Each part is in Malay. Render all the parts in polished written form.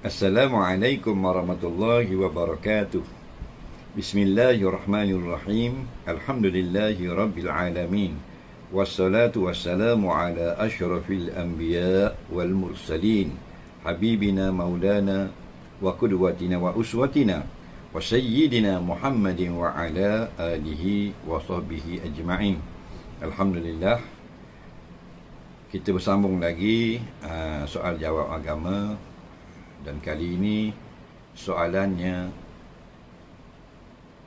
Assalamualaikum warahmatullahi wabarakatuh. Bismillahirrahmanirrahim. Alhamdulillahi rabbil alamin. Wassalatu wassalamu ala ashrafil anbiya wal mursalin. Habibina maulana wa qudwatina wa uswatina wa sayyidina Muhammadin wa ala alihi wa sahbihi ajma'in. Alhamdulillah. Kita bersambung lagi soal jawab agama. Dan kali ini soalannya,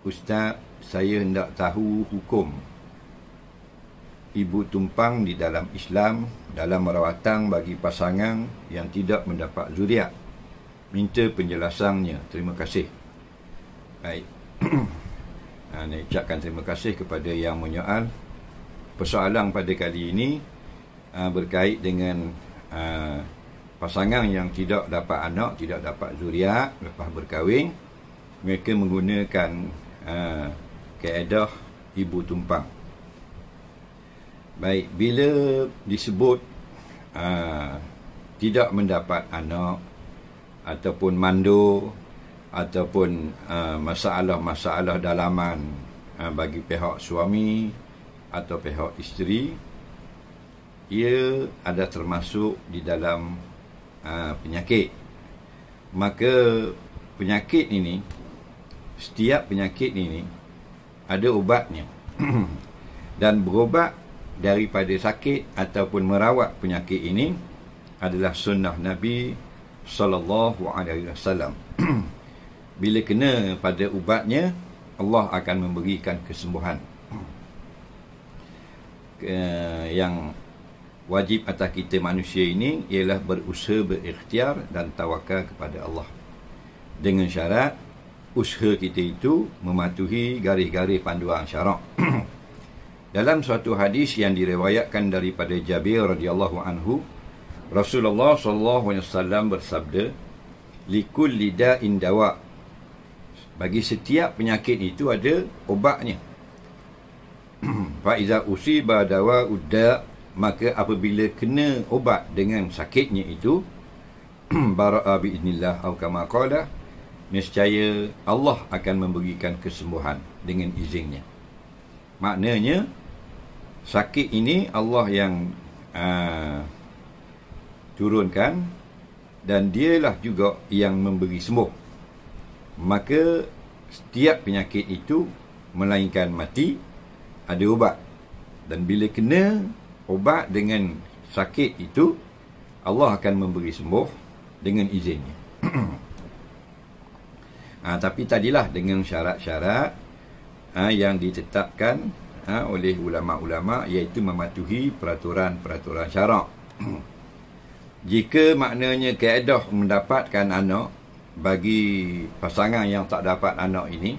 Ustaz, saya hendak tahu hukum ibu tumpang di dalam Islam dalam rawatan bagi pasangan yang tidak mendapat zuriat. Minta penjelasannya. Terima kasih. Baik. Saya ucapkan terima kasih kepada yang menyoal. Persoalan pada kali ini berkait dengan pasangan yang tidak dapat anak, tidak dapat zuriat lepas berkahwin. Mereka menggunakan kaedah ibu tumpang. Baik, bila disebut tidak mendapat anak ataupun mandul ataupun masalah-masalah dalaman bagi pihak suami atau pihak isteri, ia ada termasuk di dalam penyakit. Maka penyakit ini, setiap penyakit ini ada ubatnya. Dan berubat daripada sakit ataupun merawat penyakit ini adalah sunnah Nabi sallallahu alaihi wasallam. Bila kena pada ubatnya, Allah akan memberikan kesembuhan. Yang wajib atas kita manusia ini ialah berusaha, berikhtiar dan tawakal kepada Allah. Dengan syarat usaha kita itu mematuhi garis-garis panduan syarak. Dalam suatu hadis yang diriwayatkan daripada Jabir radhiyallahu anhu, Rasulullah sallallahu alaihi wasallam bersabda, "Likulli da'in dawa." Bagi setiap penyakit itu ada ubatnya. Fa iza usiba dawa'ud da', maka apabila kena ubat dengan sakitnya itu, bara'a biiznillah atau kama qala, nescaya Allah akan memberikan kesembuhan dengan izinnya. Maknanya sakit ini Allah yang turunkan dan dialah juga yang memberi sembuh. Maka setiap penyakit itu melainkan mati ada ubat. Dan bila kena ubat dengan sakit itu, Allah akan memberi sembuh dengan izinnya. Tapi tadilah dengan syarat-syarat yang ditetapkan oleh ulama-ulama, iaitu mematuhi peraturan-peraturan syarak. Jika maknanya kaedah mendapatkan anak bagi pasangan yang tak dapat anak ini,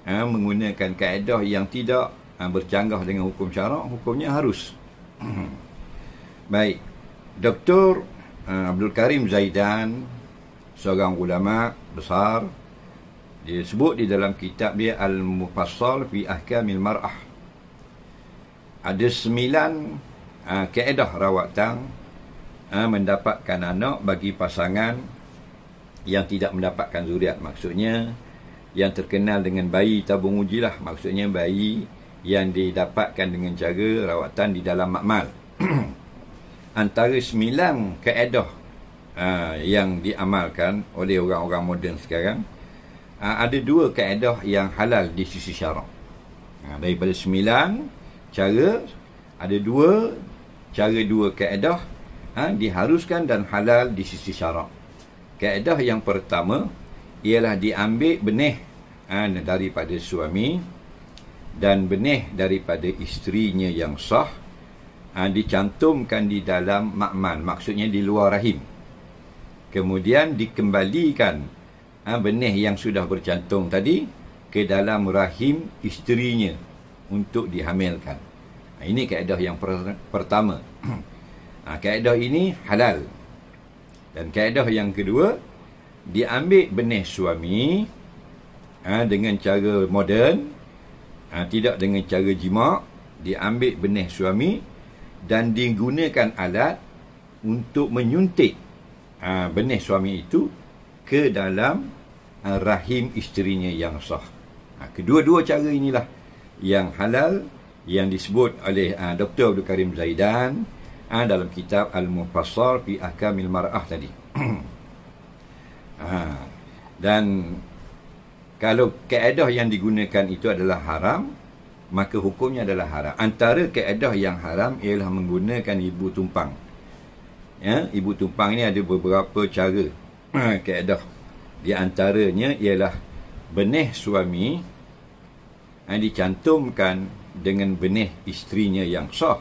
menggunakan kaedah yang tidak bercanggah dengan hukum syarak, hukumnya harus. Baik, Dr. Abdul Karim Zaidan, seorang ulama besar, dia sebut di dalam kitab dia Al-Mufassal fi Ahkamil Mar'ah, ada 9 kaedah rawatan mendapatkan anak bagi pasangan yang tidak mendapatkan zuriat. Maksudnya yang terkenal dengan bayi tabung uji lah. Maksudnya bayi yang didapatkan dengan cara rawatan di dalam makmal. Antara 9 kaedah yang diamalkan oleh orang-orang moden sekarang, ada 2 kaedah yang halal di sisi syarak. Daripada 9 cara, ada 2 kaedah diharuskan dan halal di sisi syarak. Kaedah yang pertama ialah diambil benih daripada suami dan benih daripada isterinya yang sah, dicantumkan di dalam makmal, maksudnya di luar rahim. Kemudian dikembalikan benih yang sudah bercantum tadi ke dalam rahim isterinya untuk dihamilkan. Ini kaedah yang pertama. Kaedah ini halal. Dan kaedah yang kedua, diambil benih suami dengan cara moden, tidak dengan cara jima', diambil benih suami dan digunakan alat untuk menyuntik benih suami itu ke dalam rahim isterinya yang sah. Kedua-dua cara inilah yang halal yang disebut oleh Dr. Abdul Karim Zaidan dalam kitab Al-Mufassal fi Ahkamil Mar'ah tadi. Dan kalau kaedah yang digunakan itu adalah haram, maka hukumnya adalah haram. Antara kaedah yang haram ialah menggunakan ibu tumpang. Ibu tumpang ini ada beberapa cara kaedah. Di antaranya ialah benih suami dicantumkan dengan benih isterinya yang sah,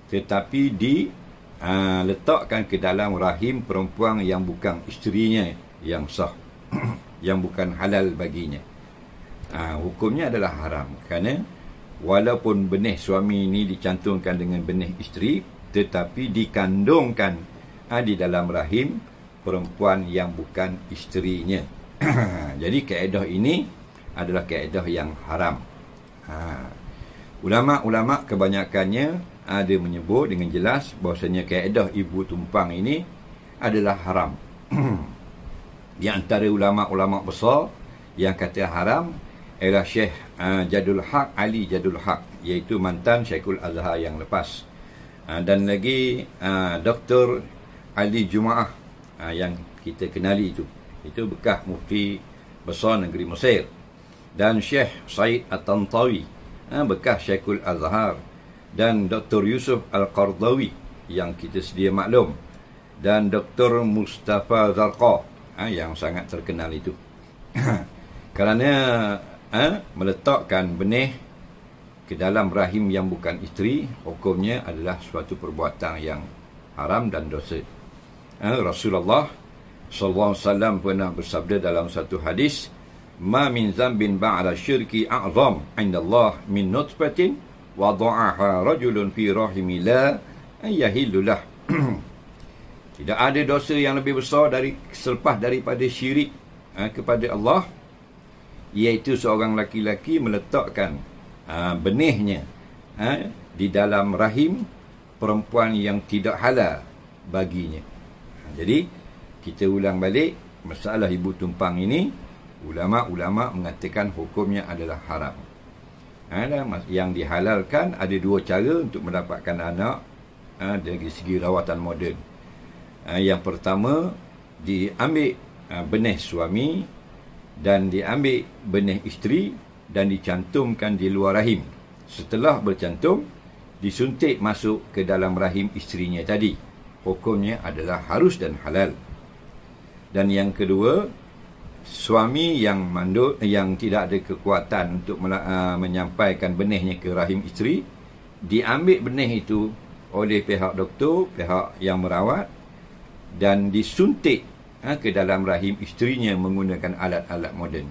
tetapi diletakkan ke dalam rahim perempuan yang bukan isterinya yang sah, yang bukan halal baginya. Hukumnya adalah haram, kerana walaupun benih suami ini dicantumkan dengan benih isteri, tetapi dikandungkan di dalam rahim perempuan yang bukan isterinya. Jadi kaedah ini adalah kaedah yang haram. Ulama-ulama kebanyakannya ada menyebut dengan jelas bahawasanya kaedah ibu tumpang ini adalah haram. Di antara ulama-ulama besar yang kata haram ialah Syekh Jadul Haq, Ali Jadul Haq, iaitu mantan Syekhul Azhar yang lepas. Dan lagi Dr. Ali Jumaah yang kita kenali itu bekas mufti besar negeri Mesir. Dan Syekh Said At-Tantawi, bekas Syekhul Azhar. Dan Dr. Yusuf Al-Qardawi yang kita sedia maklum. Dan Dr. Mustafa Zarqa yang sangat terkenal itu. Kerana meletakkan benih ke dalam rahim yang bukan isteri, hukumnya adalah suatu perbuatan yang haram dan dosa. Rasulullah sallallahu alaihi wasallam pernah bersabda dalam satu hadis, "Ma min zambin ba'da syirki a'zam 'inda Allah min nutfatin wada'aha rajulun fi rahimi la yahillu lah." Tidak ada dosa yang lebih besar selepas daripada syirik kepada Allah, iaitu seorang laki-laki meletakkan benihnya di dalam rahim perempuan yang tidak halal baginya. Jadi kita ulang balik masalah ibu tumpang ini, ulama-ulama mengatakan hukumnya adalah haram. Yang dihalalkan ada dua cara untuk mendapatkan anak dari segi rawatan moden. Yang pertama, diambil benih suami dan diambil benih isteri dan dicantumkan di luar rahim. Setelah bercantum, disuntik masuk ke dalam rahim isterinya tadi. Hukumnya adalah harus dan halal. Dan yang kedua, suami yang mandul, yang tidak ada kekuatan untuk menyampaikan benihnya ke rahim isteri, diambil benih itu oleh pihak doktor, pihak yang merawat, dan disuntik ke dalam rahim isterinya menggunakan alat-alat moden.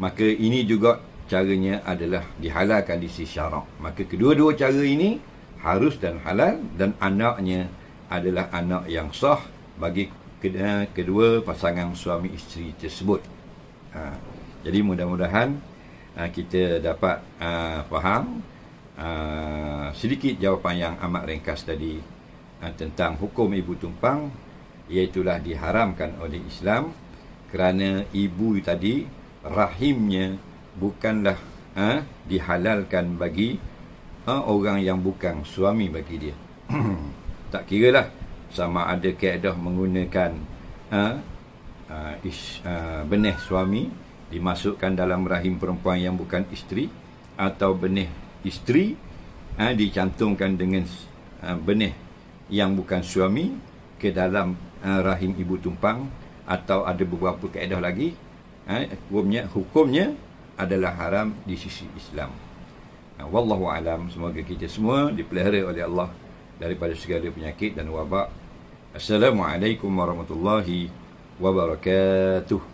Maka ini juga caranya adalah dihalalkan di sisi syarak. Maka kedua-dua cara ini harus dan halal, dan anaknya adalah anak yang sah bagi kedua pasangan suami isteri tersebut. Jadi mudah-mudahan kita dapat faham sedikit jawapan yang amat ringkas tadi tentang hukum ibu tumpang, iaitulah diharamkan oleh Islam kerana ibu tadi rahimnya bukanlah dihalalkan bagi orang yang bukan suami bagi dia. Tak kiralah sama ada kaedah menggunakan benih suami dimasukkan dalam rahim perempuan yang bukan isteri, atau benih isteri dicantumkan dengan benih yang bukan suami ke dalam rahim ibu tumpang, atau ada beberapa kaedah lagi. Hukumnya adalah haram di sisi Islam. Wallahu alam. Semoga kita semua dipelihara oleh Allah daripada segala penyakit dan wabak. Assalamualaikum warahmatullahi wabarakatuh.